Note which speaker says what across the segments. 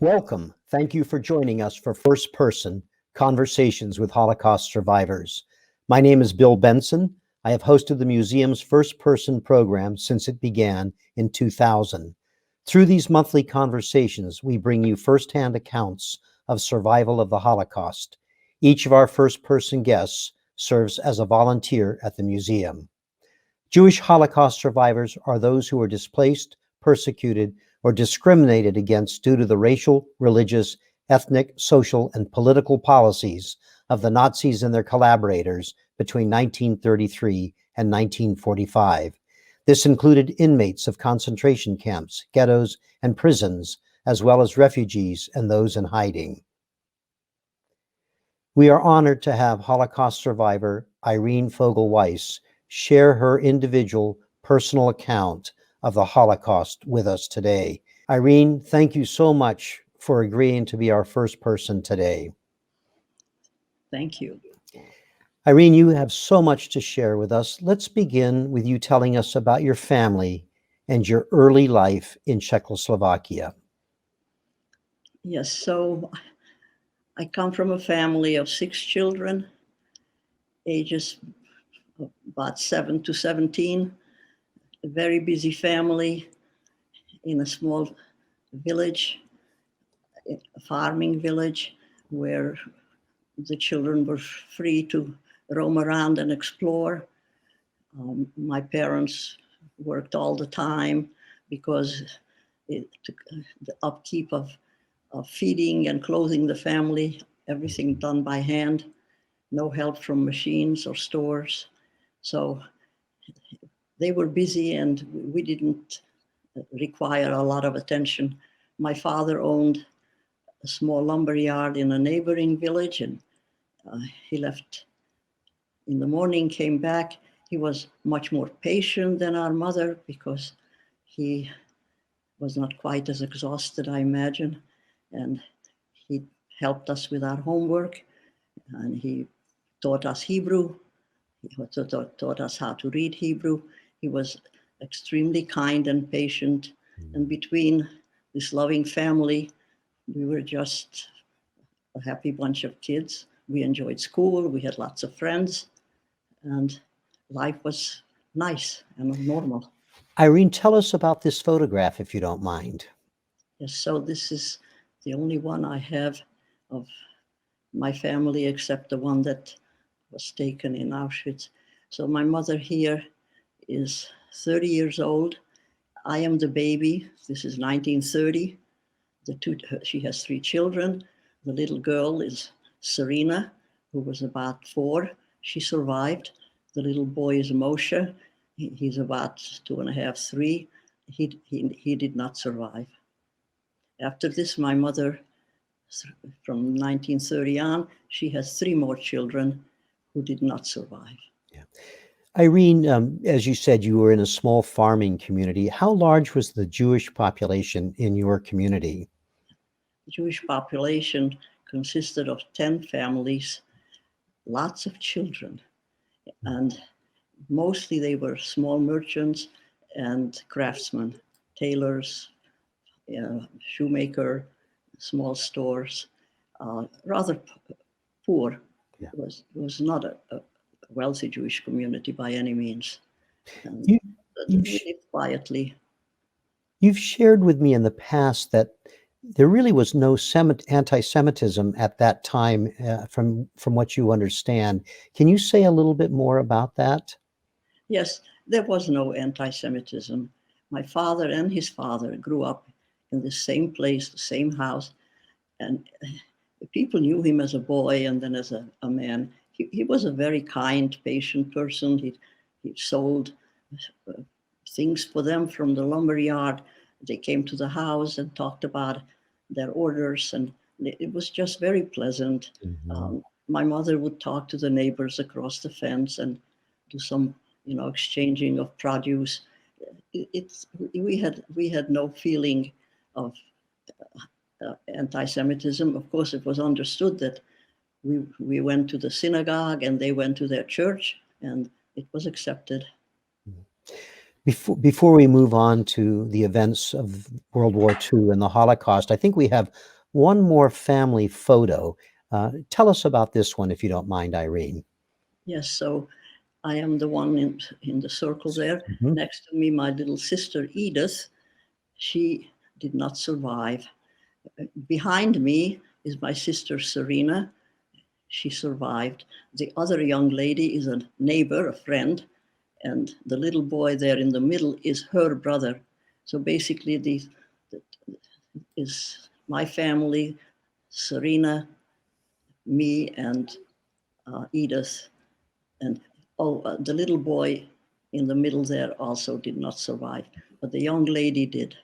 Speaker 1: Welcome. Thank you for joining us for First Person Conversations with Holocaust Survivors. My name is Bill Benson. I have hosted the museum's First Person program since it began in 2000. Through these monthly conversations, we bring you firsthand accounts of survival of the Holocaust. Each of our first person guests serves as a volunteer at the museum. Jewish Holocaust survivors are those who were displaced, persecuted, or discriminated against due to the racial, religious, ethnic, social, and political policies of the Nazis and their collaborators between 1933 and 1945. This included inmates of concentration camps, ghettos, and prisons, as well as refugees and those in hiding. We are honored to have Holocaust survivor Irene Fogel Weiss share her individual personal account of the Holocaust with us today. Irene, thank you so much for agreeing to be our first person today.
Speaker 2: Thank you.
Speaker 1: Irene, you have so much to share with us. Let's begin with you telling us about your family and your early life in Czechoslovakia.
Speaker 2: Yes, so I come from a family of 6 children, ages about 7 to 17, a very busy family in a small village, a farming village, where the children were free to roam around and explore. My parents worked all the time because the upkeep of feeding and clothing the family, everything done by hand, no help from machines or stores. So they were busy and we didn't require a lot of attention. My father owned a small lumber yard in a neighboring village, and he left in the morning, came back. He was much more patient than our mother because he was not quite as exhausted, I imagine. And he helped us with our homework, and he taught us Hebrew. He also taught us how to read Hebrew. He was extremely kind and patient. And between this loving family, we were just a happy bunch of kids. We enjoyed school, we had lots of friends, and life was nice and normal.
Speaker 1: Irene, tell us about this photograph, if you don't mind.
Speaker 2: Yes, so this is the only one I have of my family, except the one that was taken in Auschwitz. So my mother here is 30 years old. I am the baby. This is 1930. She has 3 children. The little girl is Serena, who was about 4. She survived. The little boy is Moshe. He's about 2.5, 3. He did not survive. After this, my mother, from 1930 on, she has 3 more children who did not survive.
Speaker 1: Yeah. Irene, as you said, you were in a small farming community. How large was the Jewish population in your community?
Speaker 2: The Jewish population consisted of 10 families, lots of children, and mostly they were small merchants and craftsmen, tailors, shoemaker, small stores, rather poor.
Speaker 1: Yeah.
Speaker 2: It was not a wealthy Jewish community by any means. And
Speaker 1: You,
Speaker 2: we lived quietly.
Speaker 1: You've shared with me in the past that there really was no anti-Semitism at that time, from what you understand. Can you say a little bit more about that?
Speaker 2: Yes, there was no anti-Semitism. My father and his father grew up in the same place, the same house, and people knew him as a boy and then as a man. He was a very kind, patient person. He sold things for them from the lumber yard. They came to the house and talked about their orders, and it was just very pleasant.
Speaker 1: Mm-hmm.
Speaker 2: My mother would talk to the neighbors across the fence and do some, exchanging of produce. We had no feeling of anti-Semitism. Of course, it was understood that we went to the synagogue and they went to their church, and it was accepted.
Speaker 1: Before we move on to the events of World War II and the Holocaust, I think we have one more family photo. Tell us about this one, if you don't mind, Irene.
Speaker 2: Yes, so I am the one in the circle there.
Speaker 1: Mhm.
Speaker 2: Next to me, my little sister Edith. She did not survive. Behind me is my sister Serena. She survived. The other young lady is a neighbor, a friend, and the little boy there in the middle is her brother. So basically, the is my family, Serena, me, and Edith. And the little boy in the middle there also did not survive, but the young lady did.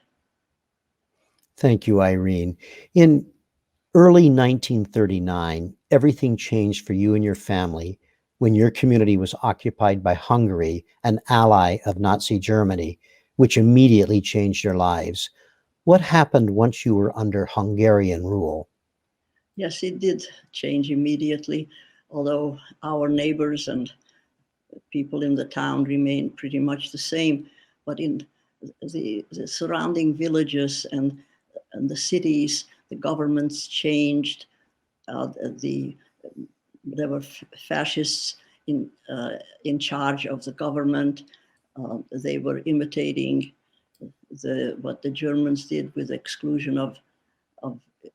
Speaker 1: Thank you, Irene. In early 1939, everything changed for you and your family when your community was occupied by Hungary, an ally of Nazi Germany, which immediately changed your lives. What happened once you were under Hungarian rule?
Speaker 2: Yes, it did change immediately, although our neighbors and people in the town remained pretty much the same. But in the surrounding villages and the cities, the governments changed. The There were fascists in charge of the government. They were imitating what the Germans did with exclusion of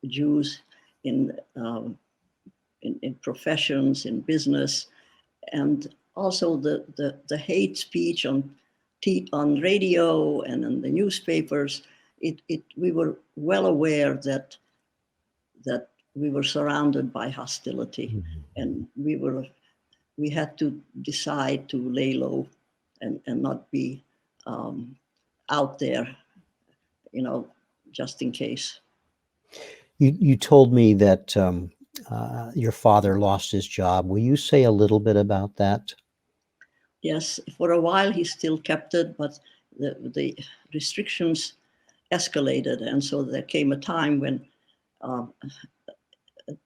Speaker 2: Jews in, in professions, in business, and also the hate speech on radio and in the newspapers. We were well aware that we were surrounded by hostility, and we had to decide to lay low and not be out there, just in case.
Speaker 1: You told me that your father lost his job. Will you say a little bit about that?
Speaker 2: Yes, for a while he still kept it, but the restrictions escalated, and so there came a time when um,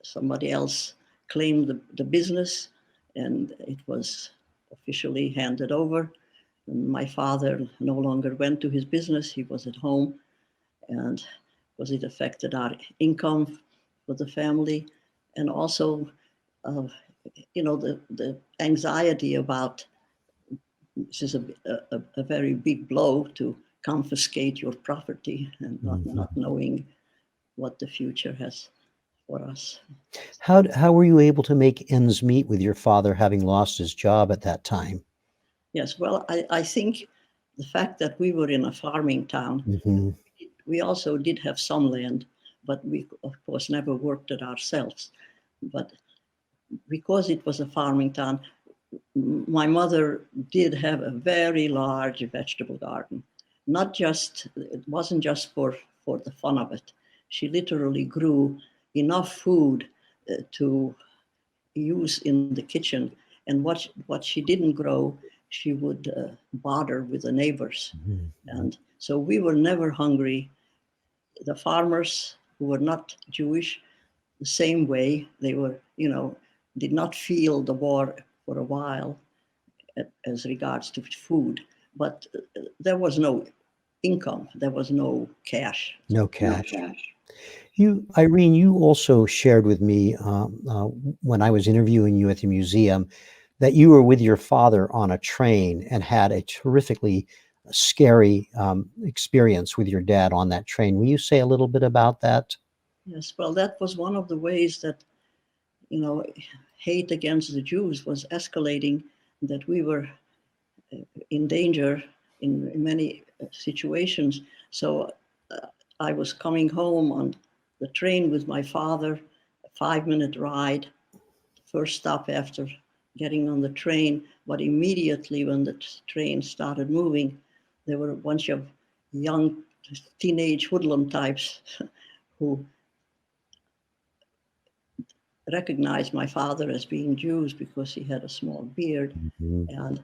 Speaker 2: somebody else claimed the business, and it was officially handed over. And my father no longer went to his business; he was at home, and because it affected our income for the family, and also, uh, the anxiety about this is a very big blow to confiscate your property and not knowing what the future has for us.
Speaker 1: How were you able to make ends meet with your father having lost his job at that time?
Speaker 2: Yes, well, I think the fact that we were in a farming town,
Speaker 1: Hmm.
Speaker 2: we also did have some land, but we, of course, never worked it ourselves. But because it was a farming town, my mother did have a very large vegetable garden. Not just, it wasn't just for the fun of it. She literally grew enough food to use in the kitchen. And what she didn't grow, she would barter with the neighbors. And so we were never hungry. The farmers who were not Jewish, the same way, they were, did not feel the war for a while as regards to food, but there was no income, there was no cash.
Speaker 1: No cash. Irene, you also shared with me when I was interviewing you at the museum that you were with your father on a train and had a terrifically scary experience with your dad on that train. Will you say a little bit about that?
Speaker 2: Yes, well, that was one of the ways that, you know, hate against the Jews was escalating, that we were in danger in many situations. So I was coming home on the train with my father, a 5-minute ride, first stop after getting on the train. But immediately when the train started moving, there were a bunch of young teenage hoodlum types who recognized my father as being Jews because he had a small beard.
Speaker 1: Mhm.
Speaker 2: And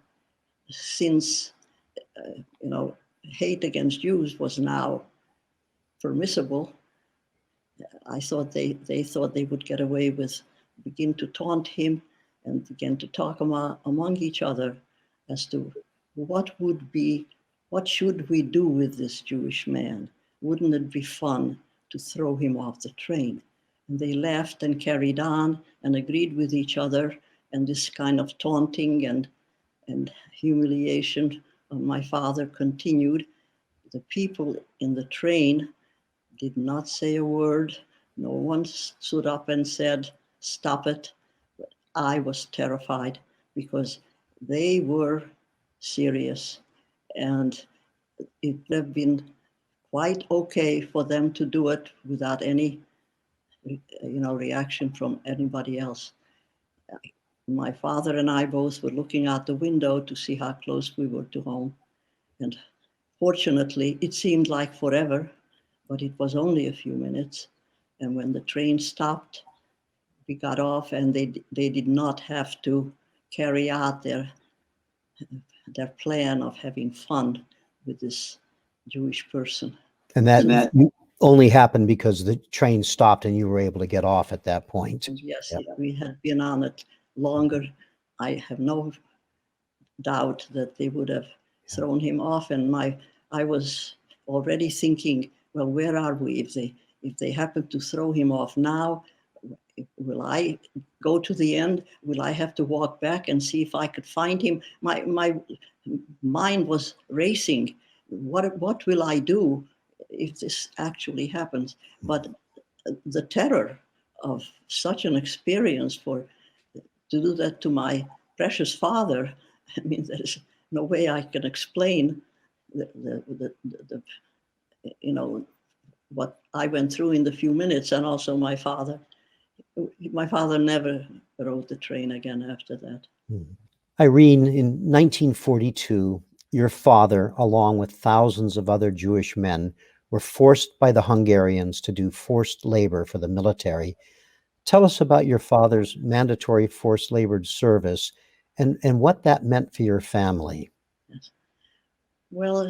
Speaker 2: since, hate against Jews was now permissible, I thought they thought they would get away with begin to taunt him and begin to talk among each other as to what would be what should we do with this Jewish man? Wouldn't it be fun to throw him off the train? And they laughed and carried on and agreed with each other. And this kind of taunting and humiliation of my father continued. The people in the train did not say a word. No one stood up and said, "Stop it." But I was terrified because they were serious, and it would have been quite okay for them to do it without any reaction from anybody else. My father and I both were looking out the window to see how close we were to home. And fortunately, it seemed like forever, but it was only a few minutes. And when the train stopped, we got off, and they did not have to carry out their plan of having fun with this Jewish person.
Speaker 1: And that only happened because the train stopped and you were able to get off at that point.
Speaker 2: Yes,
Speaker 1: Yep.
Speaker 2: if we had been on it longer, I have no doubt that they would have thrown him off. And I was already thinking, well, where are we? If they happen to throw him off now, will I go to the end? Will I have to walk back and see if I could find him? My mind was racing. What will I do if this actually happens? But the terror of such an experience to do that to my precious father, I mean, there's no way I can explain what I went through in the few minutes, and also my father. My father never rode the train again after that.
Speaker 1: Irene, in 1942, your father, along with thousands of other Jewish men, were forced by the Hungarians to do forced labor for the military. Tell us about your father's mandatory forced labor service and what that meant for your family.
Speaker 2: Yes. Well,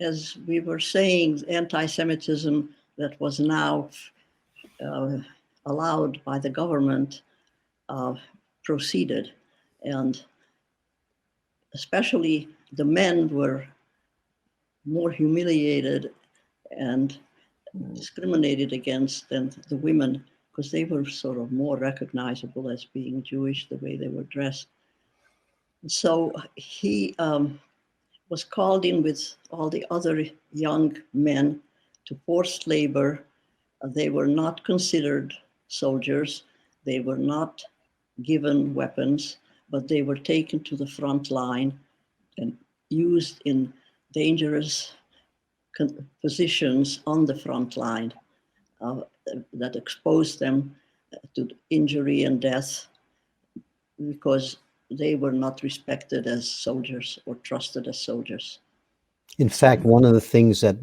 Speaker 2: as we were saying, anti-Semitism that was now allowed by the government proceeded, and especially the men were more humiliated and discriminated against than the women, because they were sort of more recognizable as being Jewish, the way they were dressed. So he was called in with all the other young men to forced labor. They were not considered soldiers. They were not given weapons, but they were taken to the front line and used in dangerous positions on the front line that exposed them to injury and death, because they were not respected as soldiers or trusted as soldiers.
Speaker 1: In fact, one of the things that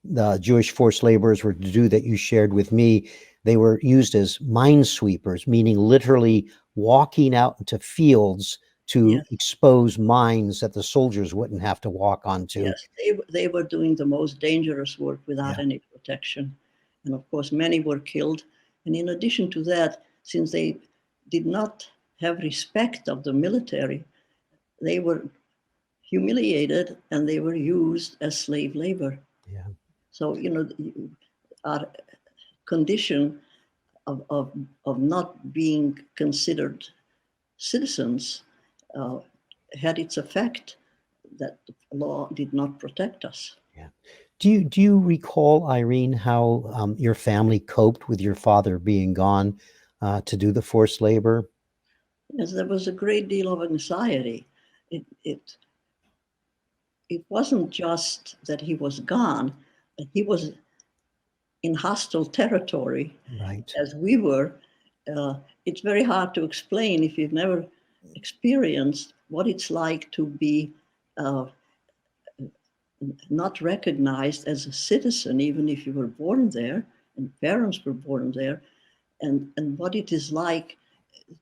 Speaker 1: the Jewish forced laborers were to do that you shared with me, they were used as minesweepers, meaning literally walking out into fields to expose mines that the soldiers wouldn't have to walk onto.
Speaker 2: Yes, they were doing the most dangerous work without any protection. And of course, many were killed. And in addition to that, since they did not have respect of the military, they were humiliated and they were used as slave labor.
Speaker 1: Yeah.
Speaker 2: So, our condition of not being considered citizens had its effect, that the law did not protect us.
Speaker 1: Yeah. Do you recall, Irene, how your family coped with your father being gone to do the forced labor?
Speaker 2: Yes, there was a great deal of anxiety. It wasn't just that he was gone, but he was in hostile territory,
Speaker 1: right,
Speaker 2: as we were. It's very hard to explain if you've never experienced what it's like to be not recognized as a citizen, even if you were born there and parents were born there, and what it is like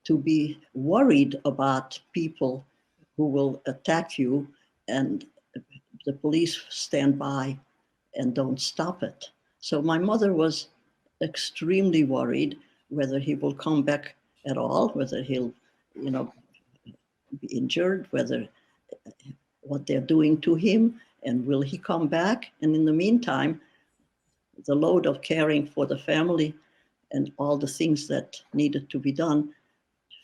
Speaker 2: to be worried about people who will attack you, and the police stand by and don't stop it. So my mother was extremely worried whether he will come back at all, whether he'll, be injured, whether what they're doing to him. And will he come back? And in the meantime, the load of caring for the family and all the things that needed to be done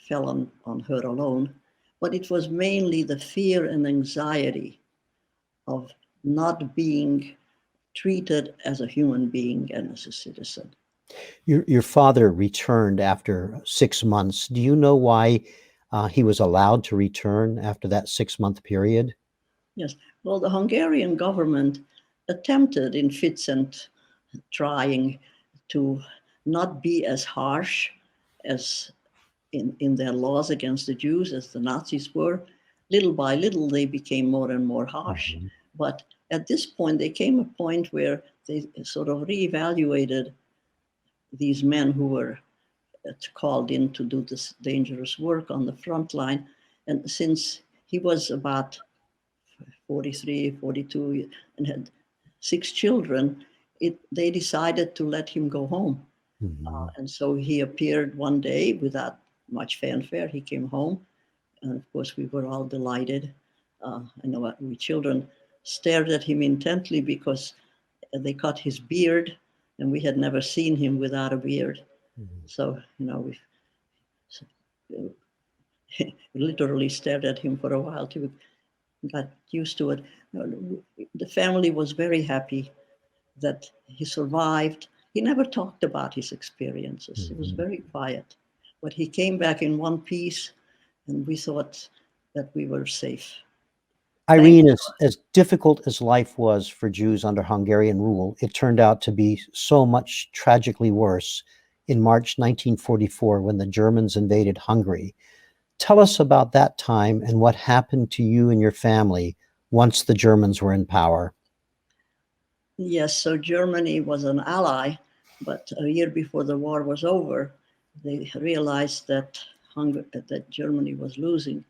Speaker 2: fell on her alone. But it was mainly the fear and anxiety of not being treated as a human being and as a citizen.
Speaker 1: Your father returned after 6 months. Do you know why he was allowed to return after that 6-month period?
Speaker 2: Yes, well, the Hungarian government attempted in fits and trying to not be as harsh as in their laws against the Jews as the Nazis were. Little by little, they became more and more harsh.
Speaker 1: Mhm.
Speaker 2: But at this point, there came a point where they sort of reevaluated these men who were called in to do this dangerous work on the front line. And since he was about 43, 42, and had 6 children, they decided to let him go home.
Speaker 1: Mhm.
Speaker 2: And so he appeared one day without much fanfare. He came home, and of course, we were all delighted. I know we children stared at him intently because they cut his beard, and we had never seen him without a beard.
Speaker 1: Mhm.
Speaker 2: So, we literally stared at him for a while till we got used to it. The family was very happy that he survived. He never talked about his experiences. He was
Speaker 1: Mhm.
Speaker 2: very quiet. But he came back in one piece, and we thought that we were safe. Thank
Speaker 1: Irene, as difficult as life was for Jews under Hungarian rule, it turned out to be so much tragically worse in March 1944 when the Germans invaded Hungary. Tell us about that time and what happened to you and your family once the Germans were in power.
Speaker 2: Yes, so Germany was an ally, but a year before the war was over, they realized that that Germany was losing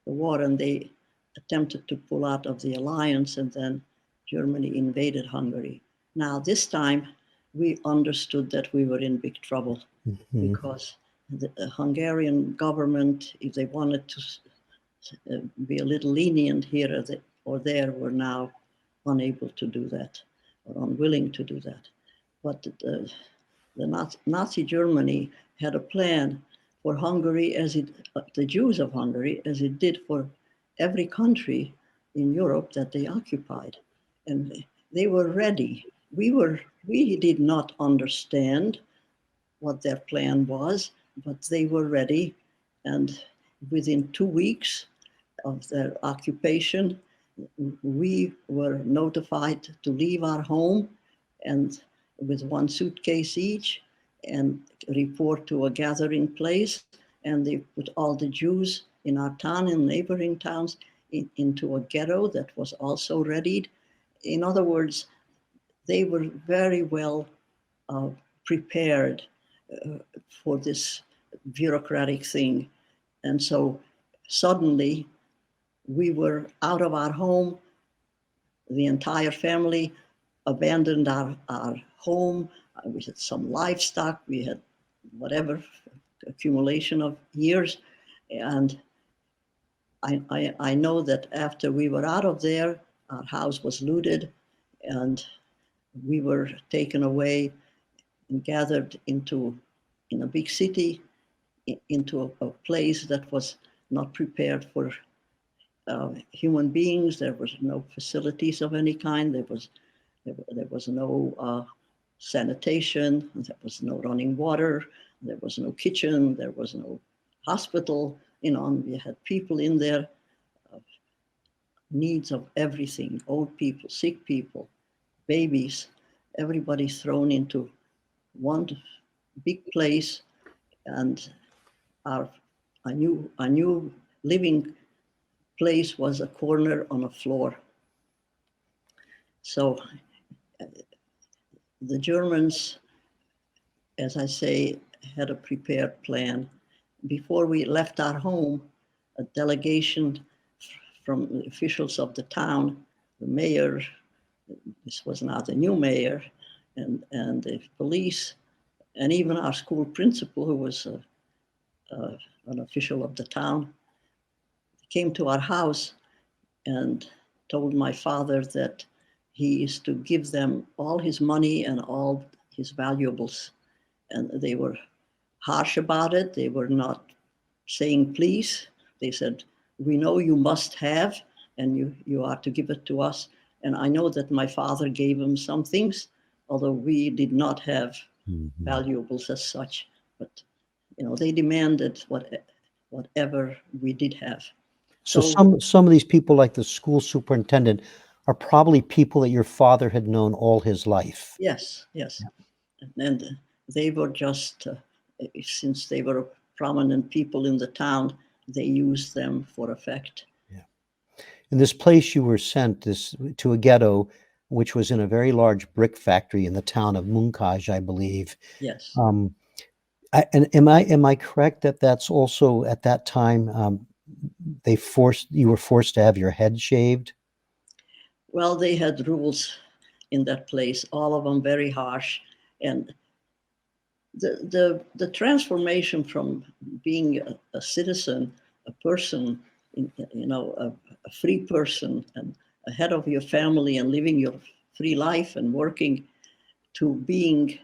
Speaker 2: the war, and they attempted to pull out of the alliance, and then Germany invaded Hungary. Now, this time, we understood that we were in big trouble
Speaker 1: Mhm.
Speaker 2: because the Hungarian government, if they wanted to be a little lenient here or there, were now unable to do that or unwilling to do that. But the Nazi Germany had a plan for Hungary the Jews of Hungary, as it did for every country in Europe that they occupied. And they were ready. We did not understand what their plan was, but they were ready. And within 2 weeks of their occupation, we were notified to leave our home and with one suitcase each and report to a gathering place. And they put all the Jews in our town and neighboring towns into a ghetto that was also readied. In other words, they were very well uh, prepared uh, for this bureaucratic thing. And so suddenly we were out of our home. The entire family abandoned our home. We had some livestock. We had whatever accumulation of years. And I know that after we were out of there, our house was looted and we were taken away and gathered in a big city, into a place that was not prepared for human beings. There was no facilities of any kind. There was no sanitation. There was no running water. There was no kitchen. There was no hospital. And we had people in there, needs of everything: old people, sick people, babies. Everybody thrown into one big place, and our a new living place was a corner on a floor. So the Germans, as I say, had a prepared plan. Before we left our home, a delegation from the officials of the town, the mayor, this was now the new mayor, and the police, and even our school principal, who was an official of the town, came to our house and told my father that he is to give them all his money and all his valuables. And they were harsh about it. They were not saying please. They said, we know you must have, and you are to give it to us. And I know that my father gave him some things, although we did not have valuables as such. But they demanded whatever we did have.
Speaker 1: So some of these people, like the school superintendent, are probably people that your father had known all his life.
Speaker 2: Yes. And they were just, since they were prominent people in the town, they used them for effect.
Speaker 1: Yeah. In this place you were sent to a ghetto, which was in a very large brick factory in the town of Munkaj, I believe.
Speaker 2: Yes.
Speaker 1: And am I correct that that's also at that time you were forced to have your head shaved?
Speaker 2: Well, they had rules in that place, all of them very harsh, and the transformation from being a citizen, a person, a free person, and ahead of your family and living your free life and working, to being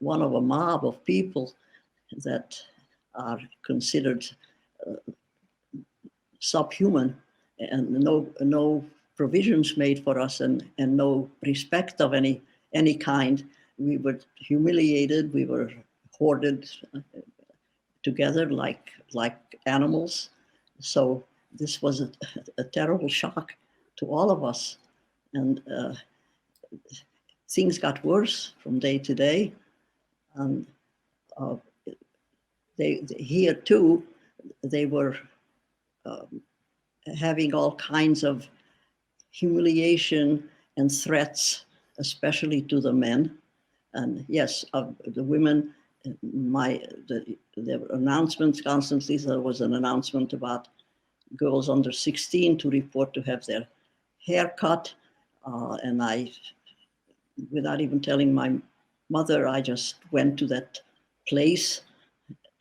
Speaker 2: one of a mob of people that are considered subhuman, and no provisions made for us, and no respect of any kind. We were humiliated. We were hoarded together like animals. So this was a terrible shock to all of us, and things got worse from day to day. And here too, they were having all kinds of humiliation and threats, especially to the men. And yes, the women, there were announcements constantly. There was an announcement about girls under 16 to report to have their hair cut. And I, without even telling my mother, I just went to that place,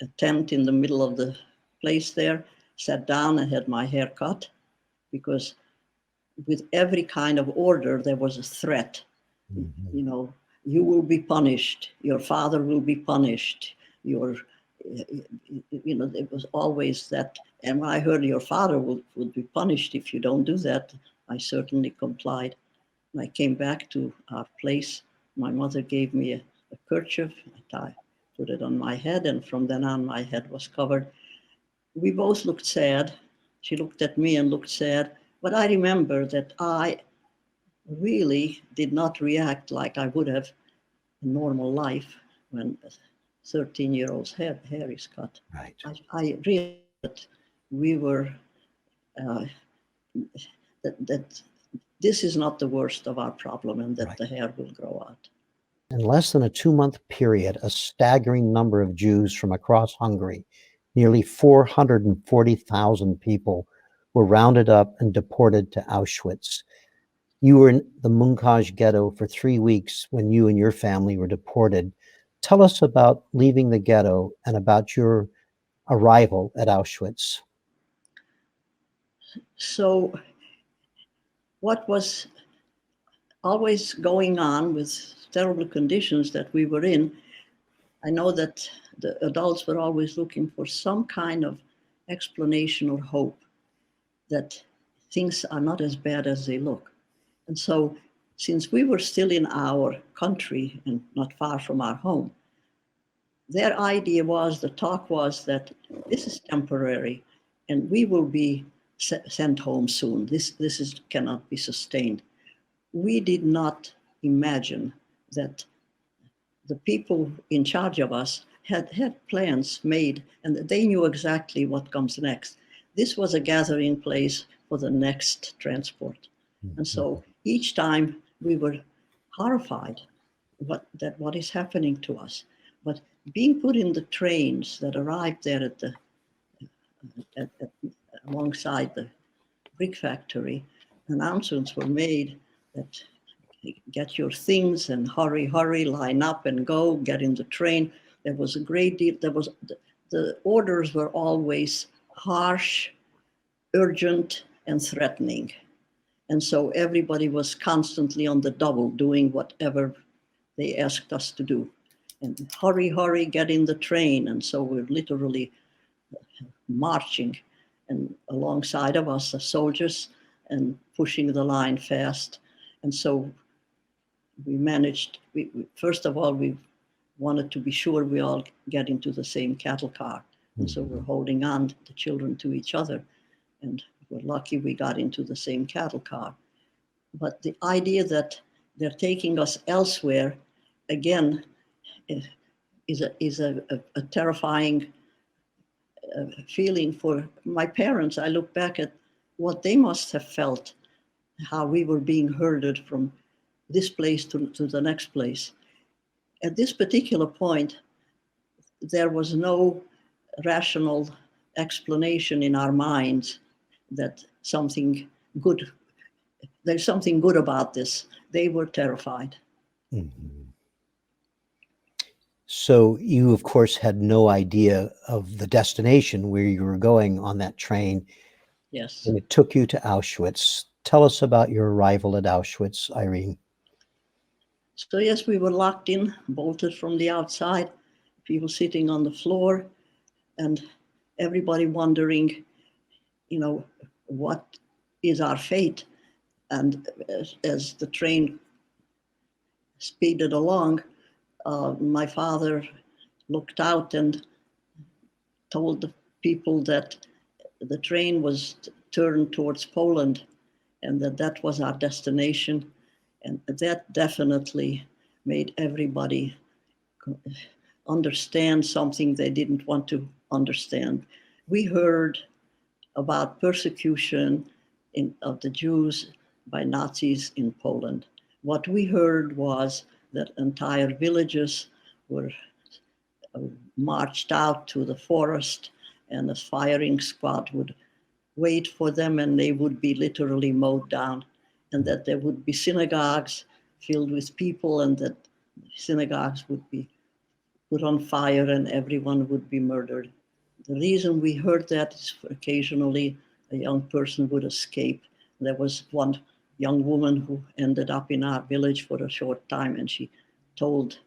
Speaker 2: a tent in the middle of the place there, sat down and had my hair cut, because with every kind of order, there was a threat.
Speaker 1: Mm-hmm.
Speaker 2: You will be punished. Your father will be punished. It was always that. And when I heard your father would be punished if you don't do that, I certainly complied. When I came back to our place, my mother gave me a kerchief. I put it on my head, and from then on, my head was covered. We both looked sad. She looked at me and looked sad. But I remember that I really did not react like I would have in normal life when a 13-year-old's hair is cut.
Speaker 1: Right.
Speaker 2: I realized that we were, that this is not the worst of our problem, and that the hair will grow out.
Speaker 1: In less than a 2-month period, a staggering number of Jews from across Hungary, nearly 440,000 people, were rounded up and deported to Auschwitz. You were in the Munkaj ghetto for 3 weeks when you and your family were deported. Tell us about leaving the ghetto and about your arrival at Auschwitz.
Speaker 2: So what was always going on with terrible conditions that we were in, I know that the adults were always looking for some kind of explanation or hope that things are not as bad as they look. And so, since we were still in our country and not far from our home, their idea was, the talk was, that this is temporary and we will be sent home soon. This cannot be sustained. We did not imagine that the people in charge of us had plans made, and they knew exactly what comes next. This was a gathering place for the next transport. And so each time we were horrified what is happening to us. But being put in the trains that arrived there alongside the brick factory, announcements were made that get your things and hurry, line up and go, get in the train. There was a great deal, the orders were always harsh, urgent, and threatening. And so everybody was constantly on the double, doing whatever they asked us to do. And hurry, hurry, get in the train. And so we're literally marching, and alongside of us are soldiers and pushing the line fast. And so we managed, first of all, we wanted to be sure we all get into the same cattle car. And so we're holding on, the children, to each other. And we're lucky we got into the same cattle car. But the idea that they're taking us elsewhere, again, is a terrifying feeling for my parents. I look back at what they must have felt, how we were being herded from this place to the next place. At this particular point, there was no rational explanation in our minds that there's something good about this. They were terrified.
Speaker 1: Mm-hmm. So you, of course, had no idea of the destination where you were going on that train.
Speaker 2: Yes.
Speaker 1: And it took you to Auschwitz. Tell us about your arrival at Auschwitz, Irene.
Speaker 2: So yes, we were locked in, bolted from the outside, people sitting on the floor, and everybody wondering, what is our fate? And as the train speeded along, my father looked out and told the people that the train was turned towards Poland and that was our destination. And that definitely made everybody understand something they didn't want to understand. We heard about persecution of the Jews by Nazis in Poland. What we heard was that entire villages were marched out to the forest, and a firing squad would wait for them, and they would be literally mowed down, and that there would be synagogues filled with people, and that synagogues would be put on fire and everyone would be murdered. The reason we heard that is occasionally a young person would escape. There was one young woman who ended up in our village for a short time, and she told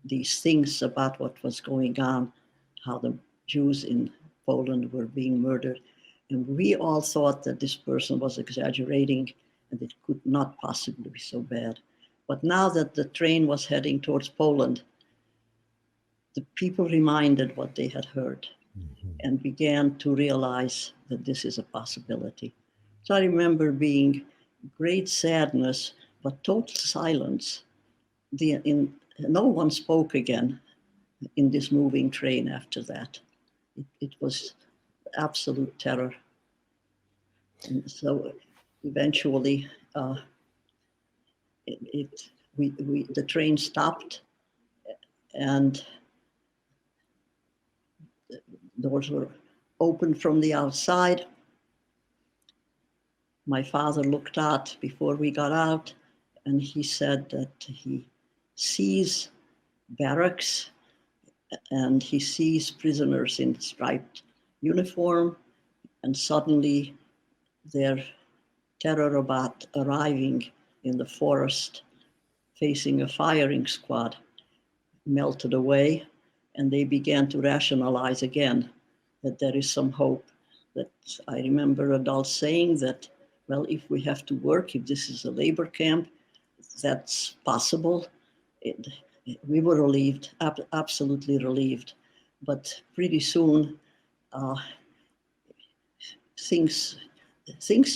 Speaker 2: these things about what was going on, how the Jews in Poland were being murdered. And we all thought that this person was exaggerating and it could not possibly be so bad. But now that the train was heading towards Poland, the people reminded what they had heard and began to realize that this is a possibility. So I remember being great sadness, but total silence. No one spoke again in this moving train after that. It was absolute terror. And so eventually the train stopped and the doors were opened from the outside. My father looked out before we got out, and he said that he sees barracks and he sees prisoners in striped uniform, and suddenly their terror about arriving in the forest facing a firing squad melted away, and they began to rationalize again that there is some hope. That I remember adults saying that, well, if we have to work, if this is a labor camp, that's possible. We were relieved, absolutely relieved. But pretty soon, things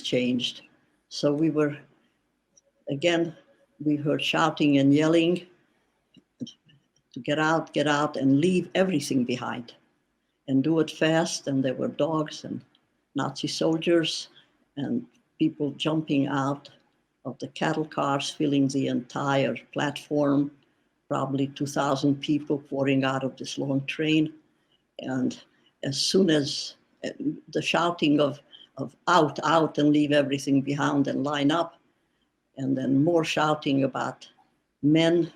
Speaker 2: changed. So we heard shouting and yelling to get out, and leave everything behind, and do it fast. And there were dogs and Nazi soldiers and people jumping out of the cattle cars, filling the entire platform, probably 2,000 people pouring out of this long train. And as soon as the shouting of out, and leave everything behind and line up, and then more shouting about men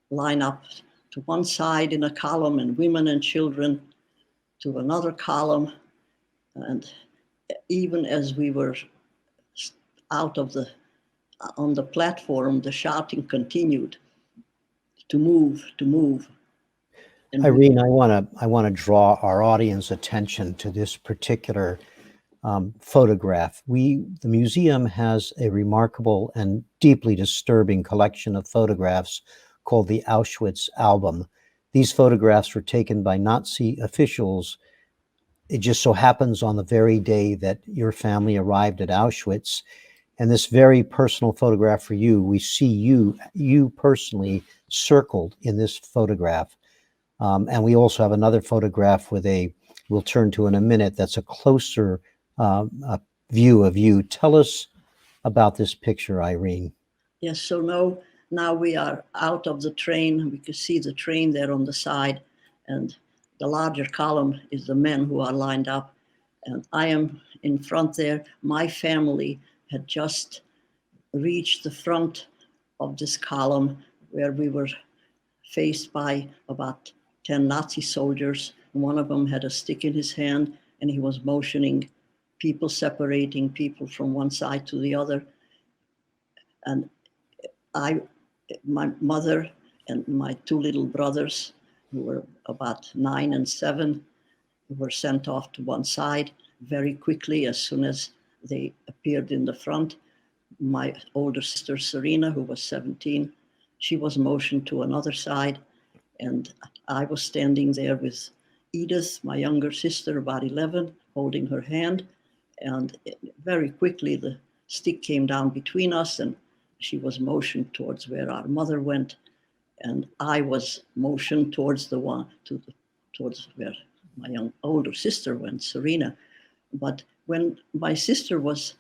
Speaker 2: line up to one side in a column, and women and children to another column. And even as we were out of the, on the platform, the shouting continued to move, to move. And
Speaker 1: Irene, I want to draw our audience attention to this particular photograph. The museum has a remarkable and deeply disturbing collection of photographs called the Auschwitz Album. These photographs were taken by Nazi officials. It just so happens on the very day that your family arrived at Auschwitz. And this very personal photograph for you, we see you personally circled in this photograph. And we also have another photograph with we'll turn to in a minute, that's a closer view of you. Tell us about this picture, Irene.
Speaker 2: yes, so now we are out of the train. We can see the train there on the side, and the larger column is the men who are lined up. And I am in front there. My family had just reached the front of this column where we were faced by about 10 Nazi soldiers. One of them had a stick in his hand, and he was motioning people, separating people from one side to the other. And my mother and my two little brothers, who were about 9 and 7, were sent off to one side very quickly as soon as they appeared in the front. My older sister, Serena, who was 17, she was motioned to another side. And I was standing there with Edith, my younger sister, about 11, holding her hand. And very quickly, the stick came down between us, and she was motioned towards where our mother went. And I was motioned towards towards where my older sister went, Serena. But when my sister was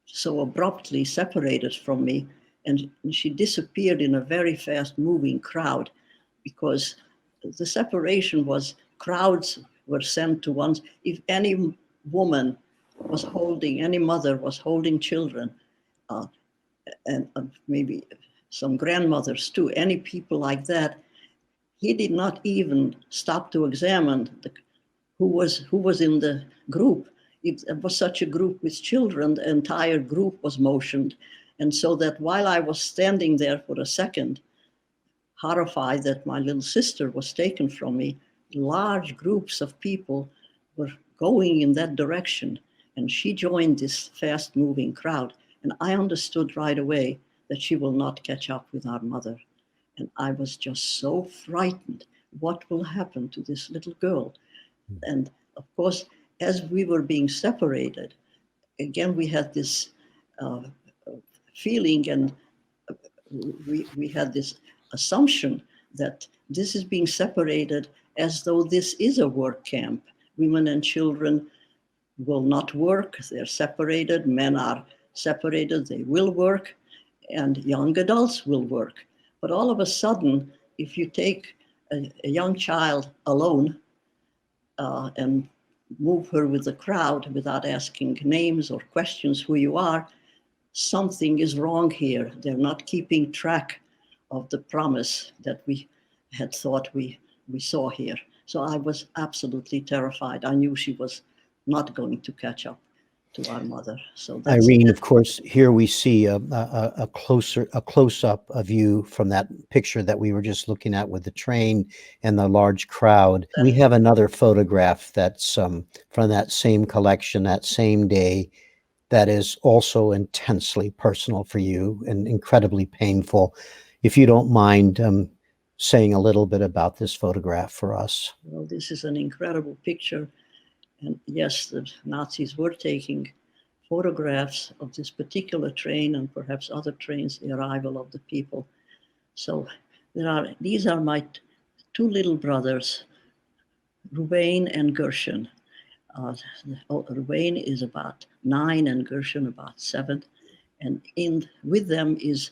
Speaker 2: so abruptly separated from me, and she disappeared in a very fast moving crowd, because the separation was crowds were sent to ones. If any woman was holding, any mother was holding children, and maybe some grandmothers too, any people like that, he did not even stop to examine who was in the group. If there was such a group with children, the entire group was motioned. And so that while I was standing there for a second, horrified that my little sister was taken from me, large groups of people were going in that direction. And she joined this fast moving crowd. And I understood right away that she will not catch up with our mother. And I was just so frightened. What will happen to this little girl? And of course, as we were being separated, again, we had this feeling, and we had this assumption that this is being separated as though this is a work camp. Women and children will not work, they're separated. Men are separated, they will work, and young adults will work. But all of a sudden, if you take a young child alone and move her with the crowd without asking names or questions who you are, something is wrong here. They're not keeping track of the promise that we had thought we saw here. So I was absolutely terrified. I knew she was not going to catch up to our mother. So that's
Speaker 1: Irene, of course, here we see a close-up of you from that picture that we were just looking at with the train and the large crowd. We have another photograph that's from that same collection, that same day, that is also intensely personal for you and incredibly painful. If you don't mind saying a little bit about this photograph for us.
Speaker 2: Well, this is an incredible picture. And yes, the Nazis were taking photographs of this particular train and perhaps other trains, the arrival of the people. So these are my two little brothers, Ruvain and Gershon. Ruvain is about 9 and Gershon about 7. And with them is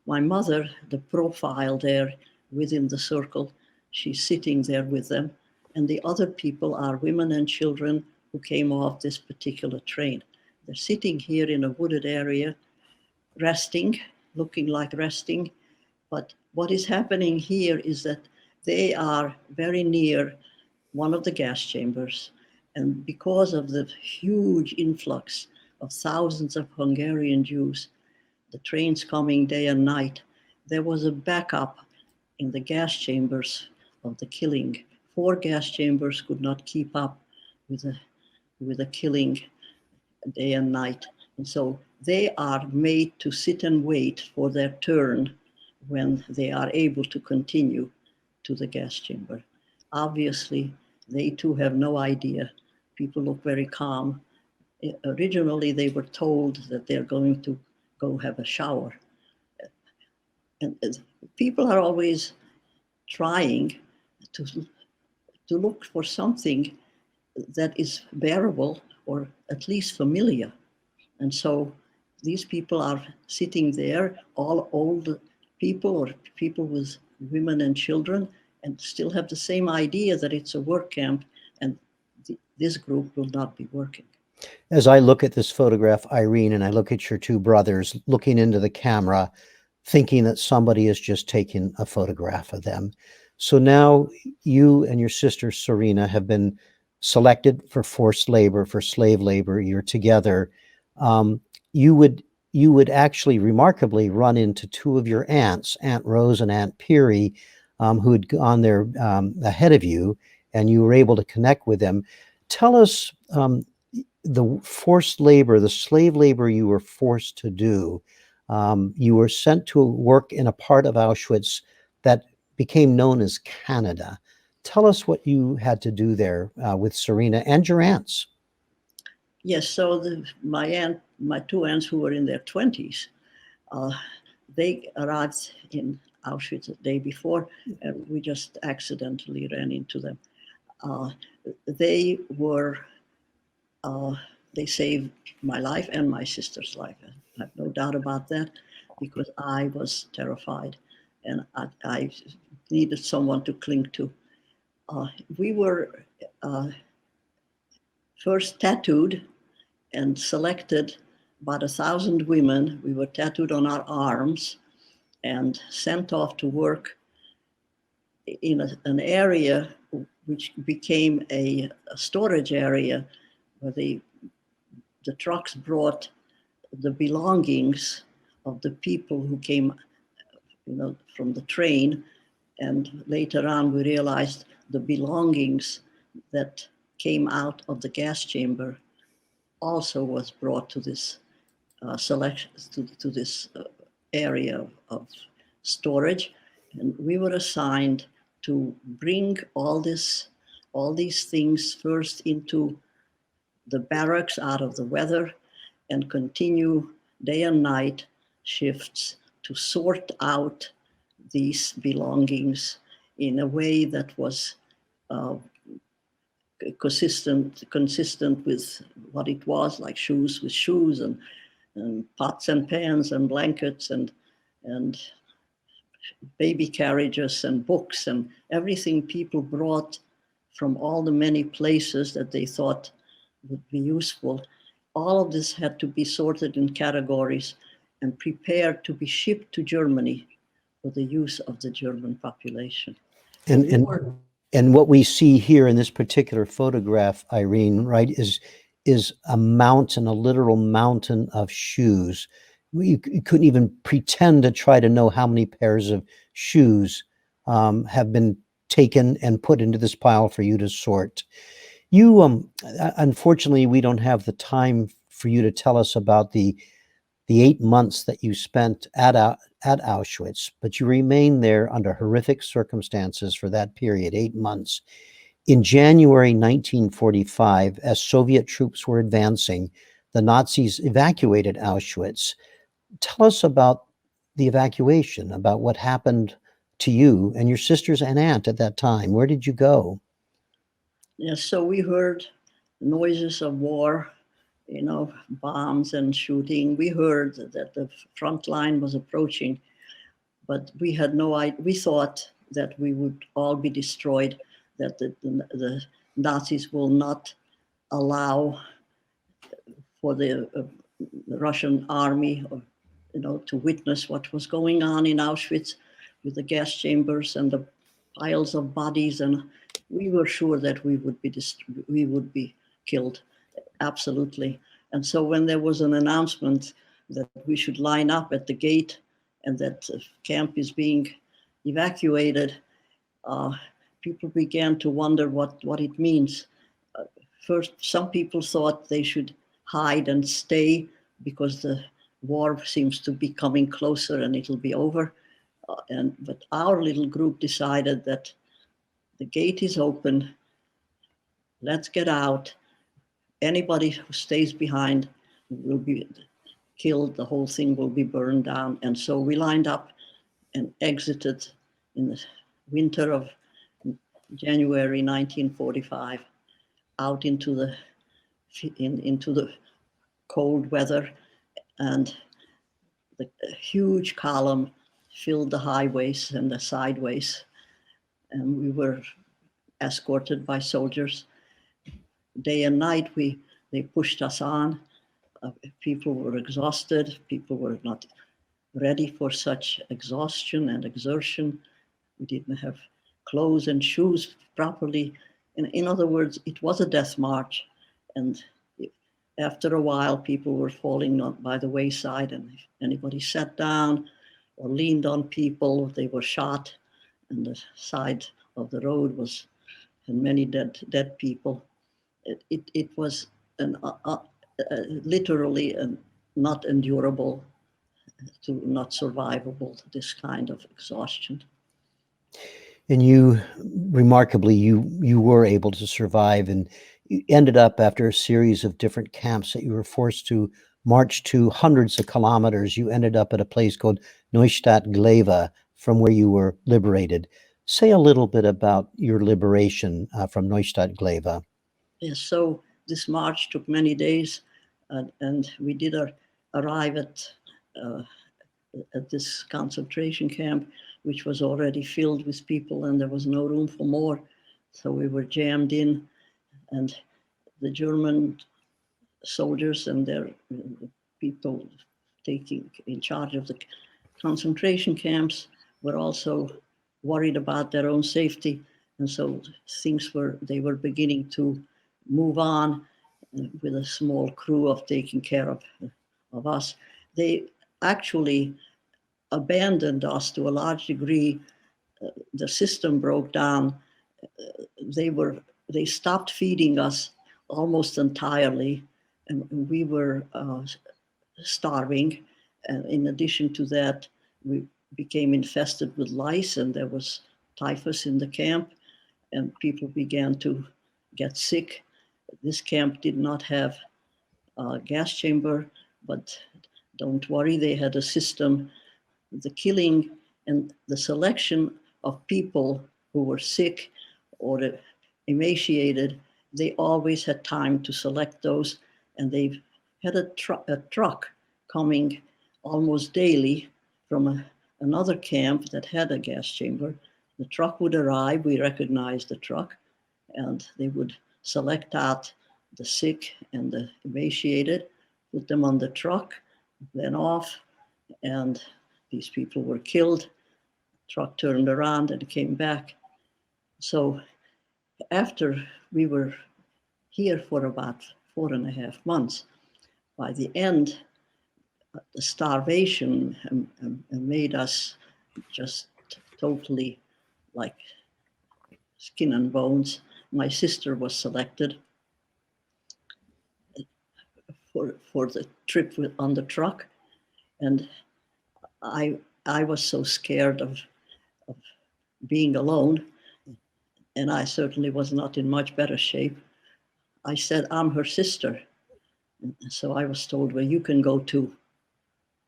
Speaker 2: my mother, the profile there within the circle. She's sitting there with them. And the other people are women and children who came off this particular train. They're sitting here in a wooded area, resting, looking like resting. But what is happening here is that they are very near one of the gas chambers. And because of the huge influx of thousands of Hungarian Jews, the trains coming day and night, there was a backup in the gas chambers of the killing. 4 gas chambers could not keep up with the killing day and night. And so they are made to sit and wait for their turn when they are able to continue to the gas chamber. Obviously, they too have no idea. People look very calm. Originally, they were told that they're going to go have a shower. And people are always trying to look for something that is bearable or at least familiar. And so these people are sitting there, all old people or people with women and children, and still have the same idea that it's a work camp and this group will not be working.
Speaker 1: As I look at this photograph, Irene, and I look at your 2 brothers looking into the camera, thinking that somebody is just taking a photograph of them. So now you and your sister Serena have been selected for forced labor, for slave labor. You're together. You would actually remarkably run into 2 of your aunts, Aunt Rose and Aunt Peary, who had gone there ahead of you, and you were able to connect with them. Tell us the forced labor, the slave labor you were forced to do. You were sent to work in a part of Auschwitz that became known as Canada. Tell us what you had to do there with Serena and your aunts.
Speaker 2: Yes, so my 2 aunts who were in their 20s, they arrived in Auschwitz the day before, and we just accidentally ran into them. They saved my life and my sister's life. I have no doubt about that, because I was terrified and I needed someone to cling to. We were first tattooed and selected about 1,000 women. We were tattooed on our arms and sent off to work in an area which became a storage area where the trucks brought the belongings of the people who came, from the train. And later on, we realized the belongings that came out of the gas chamber also was brought to this selection, to this area of storage. And we were assigned to bring all these things first into the barracks out of the weather and continue day and night shifts to sort out these belongings in a way that was consistent with what it was, like shoes with shoes, and pots and pans and blankets and baby carriages and books and everything people brought from all the many places that they thought would be useful. All of this had to be sorted in categories and prepared to be shipped to Germany for the use of the German population.
Speaker 1: And what we see here in this particular photograph, Irene, right, is a mountain, a literal mountain of shoes. You couldn't even pretend to try to know how many pairs of shoes have been taken and put into this pile for you to sort. You, unfortunately, we don't have the time for you to tell us about the 8 months that you spent at Auschwitz, but you remained there under horrific circumstances for that period, 8 months. In January 1945, as Soviet troops were advancing, the Nazis evacuated Auschwitz. Tell us about the evacuation, about what happened to you and your sisters and aunt at that time. Where did you go?
Speaker 2: Yes, so we heard noises of war, bombs and shooting. We heard that the front line was approaching, but we had no idea. We thought that we would all be destroyed, that the Nazis will not allow for the Russian army, to witness what was going on in Auschwitz with the gas chambers and the piles of bodies. And we were sure that we would be killed, absolutely. And so when there was an announcement that we should line up at the gate and that the camp is being evacuated, people began to wonder what it means. First, some people thought they should hide and stay because the war seems to be coming closer and it'll be over. But our little group decided that the gate is open, let's get out. Anybody who stays behind will be killed, the whole thing will be burned down. And so we lined up and exited in the winter of January 1945 out into the cold weather, and the huge column filled the highways and the sideways, and we were escorted by soldiers. Day and night, they pushed us on. People were exhausted. People were not ready for such exhaustion and exertion. We didn't have clothes and shoes properly. In other words, it was a death march. And after a while, people were falling by the wayside, and if anybody sat down or leaned on people, they were shot. And the side of the road and many dead people. It was literally not endurable, not survivable, this kind of exhaustion.
Speaker 1: And you, remarkably, you were able to survive, and you ended up, after a series of different camps that you were forced to march to hundreds of kilometers, you ended up at a place called Neustadt Gleva, from where you were liberated. Say a little bit about your liberation from Neustadt Gleva.
Speaker 2: Yes, so this march took many days, and we did arrive at this concentration camp, which was already filled with people, and there was no room for more. So we were jammed in, and the German soldiers and their people taking in charge of the concentration camps were also worried about their own safety. And so they were beginning to move on with a small crew of taking care of us. They actually abandoned us to a large degree. The system broke down. They stopped feeding us almost entirely, and we were starving. And in addition to that, we became infested with lice, and there was typhus in the camp, and people began to get sick. This camp did not have a gas chamber, but don't worry, they had a system. The killing and the selection of people who were sick or emaciated, they always had time to select those, and they had a truck coming almost daily from another camp that had a gas chamber. The truck would arrive, we recognized the truck, and they would select out the sick and the emaciated, put them on the truck, then off, and these people were killed. Truck turned around and came back. So after we were here for about 4.5 months, by the end, the starvation made us just totally like skin and bones. My sister was selected for the trip on the truck, and I was so scared of being alone, and I certainly was not in much better shape. I said, I'm her sister. And so I was told, well, you can go too.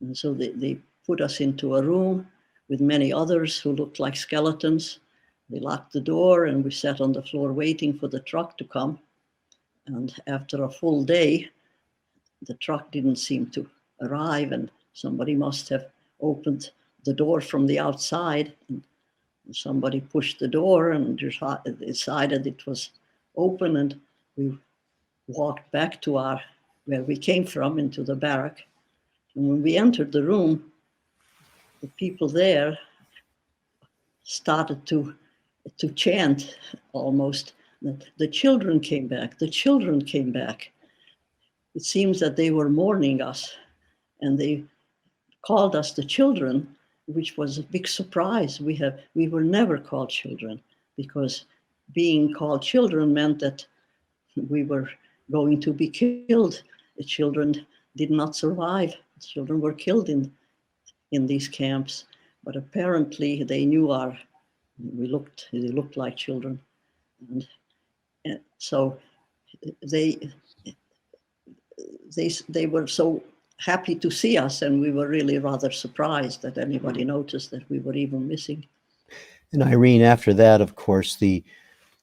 Speaker 2: And so they put us into a room with many others who looked like skeletons. They locked the door, and we sat on the floor waiting for the truck to come. And after a full day, the truck didn't seem to arrive, and somebody must have opened the door from the outside. And somebody pushed the door and decided it was open, and we walked back to where we came from, into the barrack. And when we entered the room, the people there started to chant almost that the children came back, the children came back. it seems that they were mourning us, and they called us the children, which was a big surprise. We were never called children, because being called children meant that we were going to be killed. The children did not survive. The children were killed in these camps, but apparently they knew they looked like children, and so they they were so happy to see us, and we were really rather surprised that anybody noticed that we were even missing.
Speaker 1: And Irene, after that, of course, the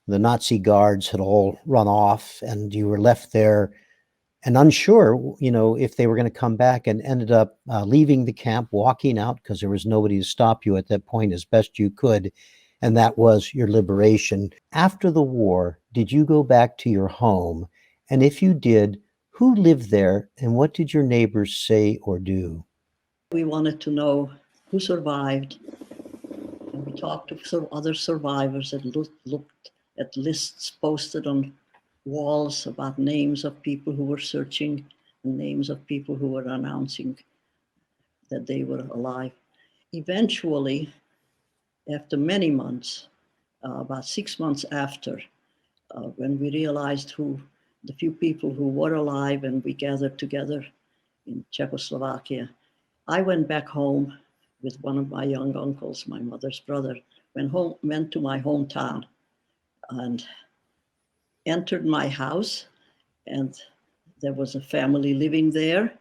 Speaker 1: Nazi guards had all run off, and you were left there and unsure, if they were going to come back, and ended up leaving the camp, walking out, because there was nobody to stop you at that point as best you could. And that was your liberation. After the war, did you go back to your home? And if you did, who lived there, and what did your neighbors say or do?
Speaker 2: We wanted to know who survived, and we talked to other survivors and looked at lists posted on walls about names of people who were searching and names of people who were announcing that they were alive. Eventually, after many months, about 6 months after, when we realized the few people who were alive, and we gathered together in Czechoslovakia, I went back home with one of my young uncles, my mother's brother, went to my hometown and entered my house, and there was a family living there.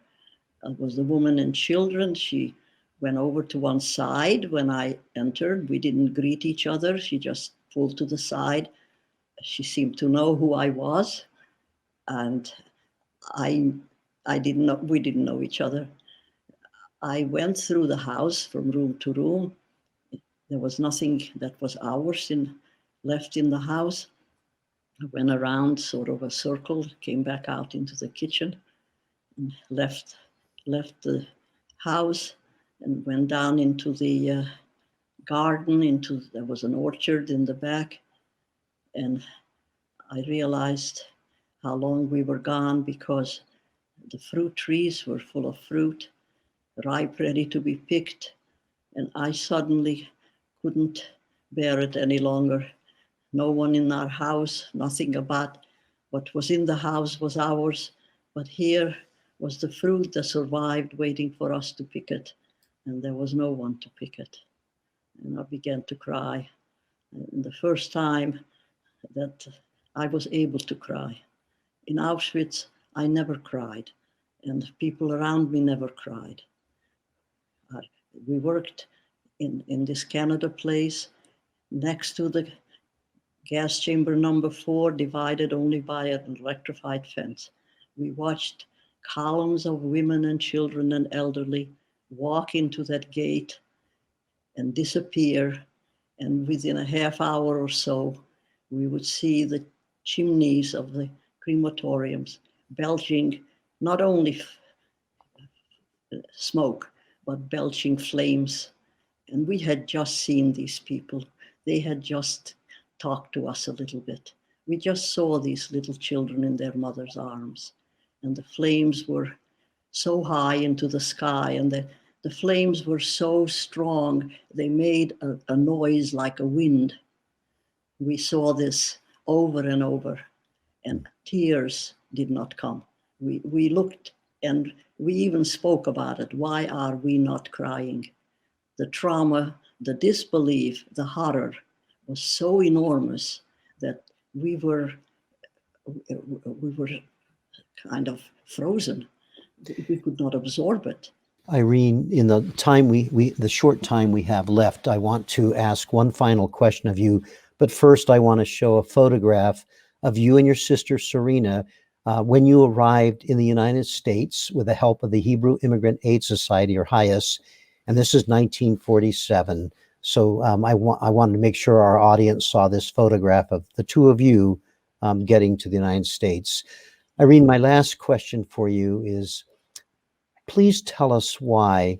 Speaker 2: It was a woman and children. She went over to one side when I entered. We didn't greet each other. She just pulled to the side. She seemed to know who I was, and I didn't know. We didn't know each other. I went through the house from room to room. There was nothing that was ours left in the house. I went around sort of a circle, came back out into the kitchen, and left the house, and went down into the garden. There was an orchard in the back, and I realized how long we were gone, because the fruit trees were full of fruit, ripe, ready to be picked, and I suddenly couldn't bear it any longer. No one in our house, nothing about what was in the house was ours, but here was the fruit that survived, waiting for us to pick it, and there was no one to pick it. And I began to cry. And the first time that I was able to cry. In Auschwitz, I never cried, and people around me never cried. We worked in this Canada place next to the gas chamber number 4, divided only by an electrified fence. We watched columns of women and children and elderly walk into that gate and disappear. And within a half hour or so, we would see the chimneys of the crematoriums belching not only smoke, but belching flames. And we had just seen these people. They had just talked to us a little bit. We just saw these little children in their mother's arms, and the flames were so high into the sky, and the flames were so strong, they made a noise like a wind. We saw this over and over, and tears did not come. We looked, and we even spoke about it. Why are we not crying? The trauma, the disbelief, the horror was so enormous that we were kind of frozen. We could not absorb it.
Speaker 1: Irene, in the time the short time we have left, I want to ask one final question of you. But first, I want to show a photograph of you and your sister Serena when you arrived in the United States with the help of the Hebrew Immigrant Aid Society, or HIAS, and this is 1947. So I wanted to make sure our audience saw this photograph of the two of you getting to the United States. Irene, my last question for you is, please tell us why,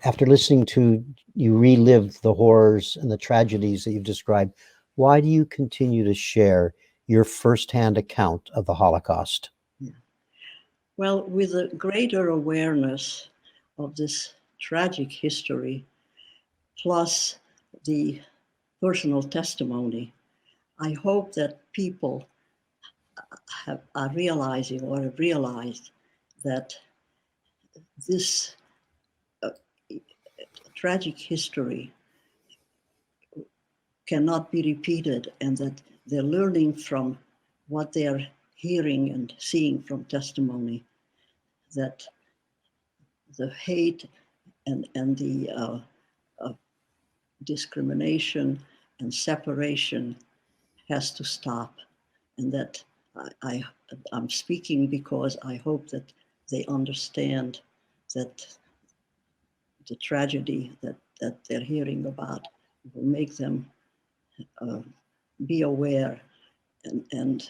Speaker 1: after listening to you relive the horrors and the tragedies that you've described, why do you continue to share your firsthand account of the Holocaust?
Speaker 2: Yeah. Well, with a greater awareness of this tragic history, plus the personal testimony, I hope that people are realizing or have realized that this tragic history cannot be repeated, and that they're learning from what they're hearing and seeing from testimony, that the hate and the discrimination and separation has to stop, and that I'm speaking because I hope that they understand that the tragedy that they're hearing about will make them be aware and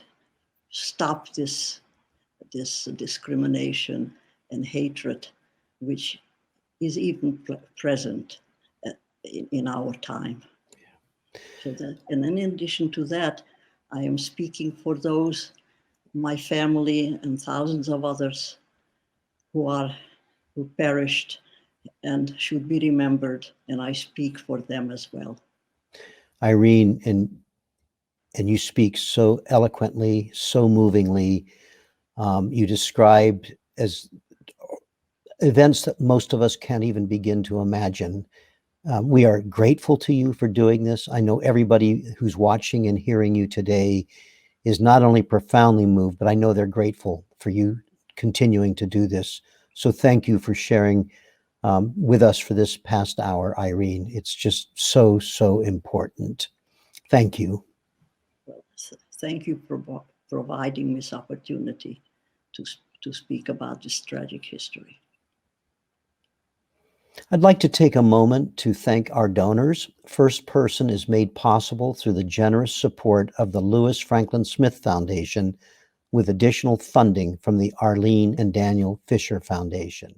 Speaker 2: stop this discrimination and hatred, which is even present in our time. So that, and then in addition to that, I am speaking for those, my family and thousands of others who perished and should be remembered, and I speak for them as well.
Speaker 1: Irene, and you speak so eloquently, so movingly. You described as events that most of us can't even begin to imagine. We are grateful to you for doing this. I know everybody who's watching and hearing you today is not only profoundly moved, but I know they're grateful for you continuing to do this. So thank you for sharing with us for this past hour, Irene. It's just so, so important. Thank you.
Speaker 2: Well, thank you for providing this opportunity to speak about this tragic history.
Speaker 1: I'd like to take a moment to thank our donors. First Person is made possible through the generous support of the Lewis Franklin Smith Foundation, with additional funding from the Arlene and Daniel Fisher Foundation.